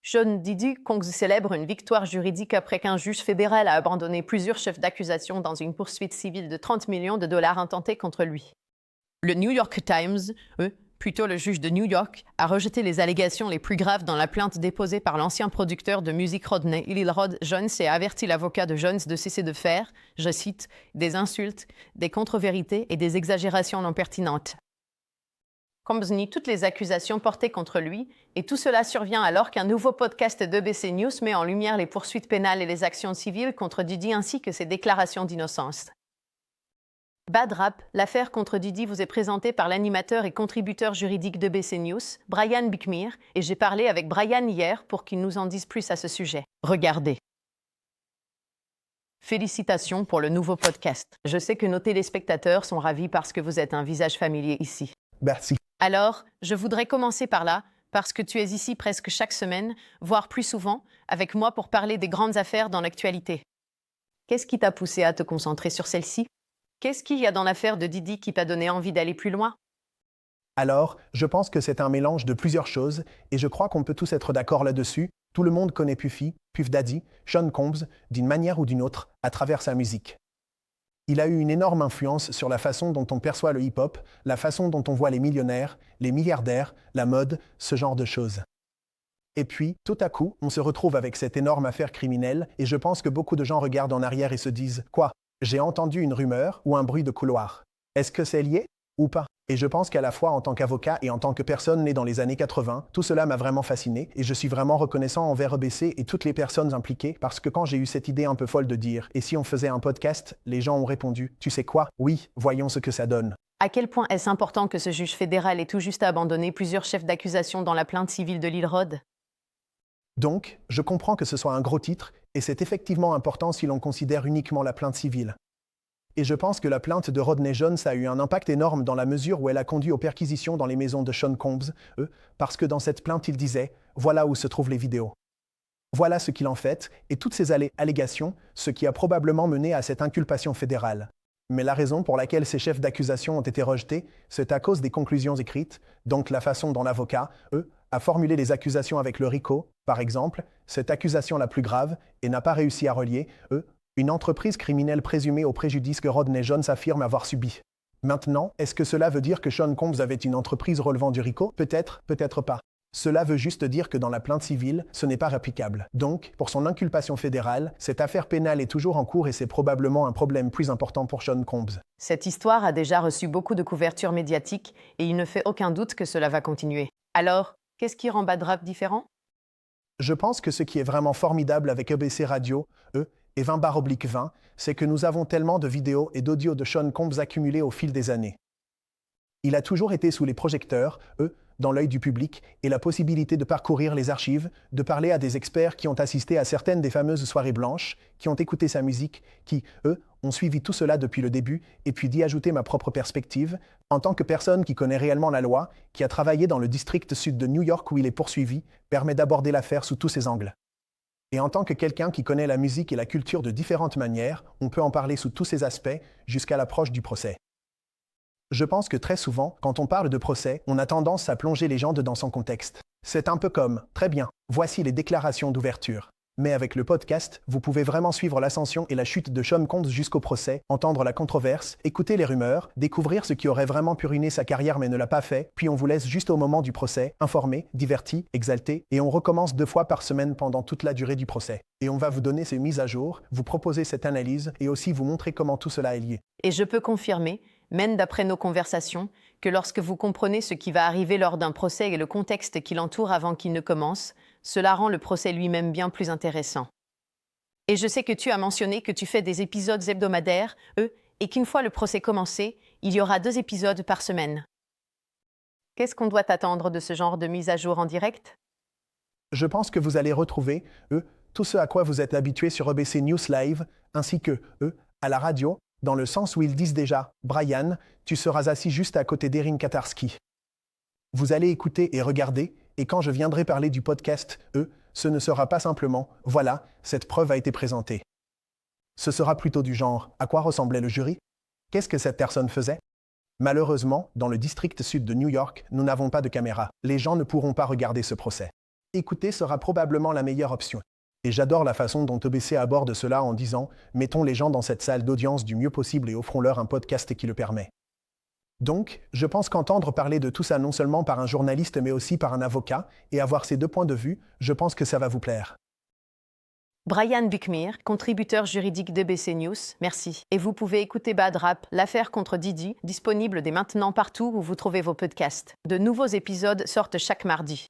Sean Diddy Kong célèbre une victoire juridique après qu'un juge fédéral a abandonné plusieurs chefs d'accusation dans une poursuite civile de 30 millions de dollars intentée contre lui. Le New York Times, plutôt le juge de New York, a rejeté les allégations les plus graves dans la plainte déposée par l'ancien producteur de musique Rodney Lil Rod Jones et a averti l'avocat de Jones de cesser de faire, je cite, des insultes, des contre-vérités et des exagérations non pertinentes. Combs nie toutes les accusations portées contre lui, et tout cela survient alors qu'un nouveau podcast d'ABC News met en lumière les poursuites pénales et les actions civiles contre Diddy ainsi que ses déclarations d'innocence. Bad Rap, l'affaire contre Diddy vous est présentée par l'animateur et contributeur juridique d'ABC News, Brian Bickmere, et j'ai parlé avec Brian hier pour qu'il nous en dise plus à ce sujet. Regardez. Félicitations pour le nouveau podcast. Je sais que nos téléspectateurs sont ravis parce que vous êtes un visage familier ici. Merci. Alors, je voudrais commencer par là, parce que tu es ici presque chaque semaine, voire plus souvent, avec moi pour parler des grandes affaires dans l'actualité. Qu'est-ce qui t'a poussé à te concentrer sur celle-ci? Qu'est-ce qu'il y a dans l'affaire de Diddy qui t'a donné envie d'aller plus loin? Alors, je pense que c'est un mélange de plusieurs choses, et je crois qu'on peut tous être d'accord là-dessus. Tout le monde connaît Puffy, Puff Daddy, Sean Combs, d'une manière ou d'une autre, à travers sa musique. Il a eu une énorme influence sur la façon dont on perçoit le hip-hop, la façon dont on voit les millionnaires, les milliardaires, la mode, ce genre de choses. Et puis, tout à coup, on se retrouve avec cette énorme affaire criminelle, et je pense que beaucoup de gens regardent en arrière et se disent « Quoi? J'ai entendu une rumeur ou un bruit de couloir. Est-ce que c'est lié ou pas ?» Et je pense qu'à la fois en tant qu'avocat et en tant que personne née dans les années 80, tout cela m'a vraiment fasciné et je suis vraiment reconnaissant envers EBC et toutes les personnes impliquées parce que quand j'ai eu cette idée un peu folle de dire « Et si on faisait un podcast ?» les gens ont répondu « Tu sais quoi? Oui, voyons ce que ça donne. » À quel point est-ce important que ce juge fédéral ait tout juste abandonné plusieurs chefs d'accusation dans la plainte civile de Lil Rod? Donc, je comprends que ce soit un gros titre et c'est effectivement important si l'on considère uniquement la plainte civile. Et je pense que la plainte de Rodney Jones a eu un impact énorme dans la mesure où elle a conduit aux perquisitions dans les maisons de Sean Combs, parce que dans cette plainte, il disait « Voilà où se trouvent les vidéos. Voilà ce qu'il en fait, et toutes ces allégations, ce qui a probablement mené à cette inculpation fédérale. Mais la raison pour laquelle ces chefs d'accusation ont été rejetés, c'est à cause des conclusions écrites, donc la façon dont l'avocat, a formulé les accusations avec le RICO, par exemple, cette accusation la plus grave, et n'a pas réussi à relier, une entreprise criminelle présumée au préjudice que Rodney Jones affirme avoir subi. Maintenant, est-ce que cela veut dire que Sean Combs avait une entreprise relevant du RICO? Peut-être, peut-être pas. Cela veut juste dire que dans la plainte civile, ce n'est pas réplicable. Donc, pour son inculpation fédérale, cette affaire pénale est toujours en cours et c'est probablement un problème plus important pour Sean Combs. Cette histoire a déjà reçu beaucoup de couverture médiatique et il ne fait aucun doute que cela va continuer. Alors, qu'est-ce qui rend Bad Rap différent? Je pense que ce qui est vraiment formidable avec EBC Radio, et 20/20, c'est que nous avons tellement de vidéos et d'audio de Sean Combs accumulés au fil des années. Il a toujours été sous les projecteurs, dans l'œil du public, et la possibilité de parcourir les archives, de parler à des experts qui ont assisté à certaines des fameuses soirées blanches, qui ont écouté sa musique, qui, ont suivi tout cela depuis le début, et puis d'y ajouter ma propre perspective, en tant que personne qui connaît réellement la loi, qui a travaillé dans le district sud de New York où il est poursuivi, permet d'aborder l'affaire sous tous ses angles. Et en tant que quelqu'un qui connaît la musique et la culture de différentes manières, on peut en parler sous tous ses aspects, jusqu'à l'approche du procès. Je pense que très souvent, quand on parle de procès, on a tendance à plonger les gens dans son contexte. C'est un peu comme « Très bien, voici les déclarations d'ouverture ». Mais avec le podcast, vous pouvez vraiment suivre l'ascension et la chute de Sean Combs jusqu'au procès, entendre la controverse, écouter les rumeurs, découvrir ce qui aurait vraiment pu ruiner sa carrière mais ne l'a pas fait, puis on vous laisse juste au moment du procès, informé, diverti, exalté, et on recommence 2 fois par semaine pendant toute la durée du procès. Et on va vous donner ces mises à jour, vous proposer cette analyse et aussi vous montrer comment tout cela est lié. Et je peux confirmer, même d'après nos conversations, que lorsque vous comprenez ce qui va arriver lors d'un procès et le contexte qui l'entoure avant qu'il ne commence, cela rend le procès lui-même bien plus intéressant. Et je sais que tu as mentionné que tu fais des épisodes hebdomadaires, et qu'une fois le procès commencé, il y aura 2 épisodes par semaine. Qu'est-ce qu'on doit attendre de ce genre de mise à jour en direct? Je pense que vous allez retrouver, tout ce à quoi vous êtes habitué sur EBC News Live, ainsi que, à la radio, dans le sens où ils disent déjà « Brian, tu seras assis juste à côté d'Erin Katarski ». Vous allez écouter et regarder, et quand je viendrai parler du podcast, ce ne sera pas simplement « Voilà, cette preuve a été présentée ». Ce sera plutôt du genre « À quoi ressemblait le jury? Qu'est-ce que cette personne faisait ?» Malheureusement, dans le district sud de New York, nous n'avons pas de caméra. Les gens ne pourront pas regarder ce procès. écouter sera probablement la meilleure option. Et j'adore la façon dont EBC aborde cela en disant « Mettons les gens dans cette salle d'audience du mieux possible et offrons-leur un podcast qui le permet ». Donc, je pense qu'entendre parler de tout ça non seulement par un journaliste mais aussi par un avocat et avoir ces deux points de vue, je pense que ça va vous plaire. Brian Buckmere, contributeur juridique d'EBC News, merci. Et vous pouvez écouter Bad Rap, l'affaire contre Didi, disponible dès maintenant partout où vous trouvez vos podcasts. De nouveaux épisodes sortent chaque mardi.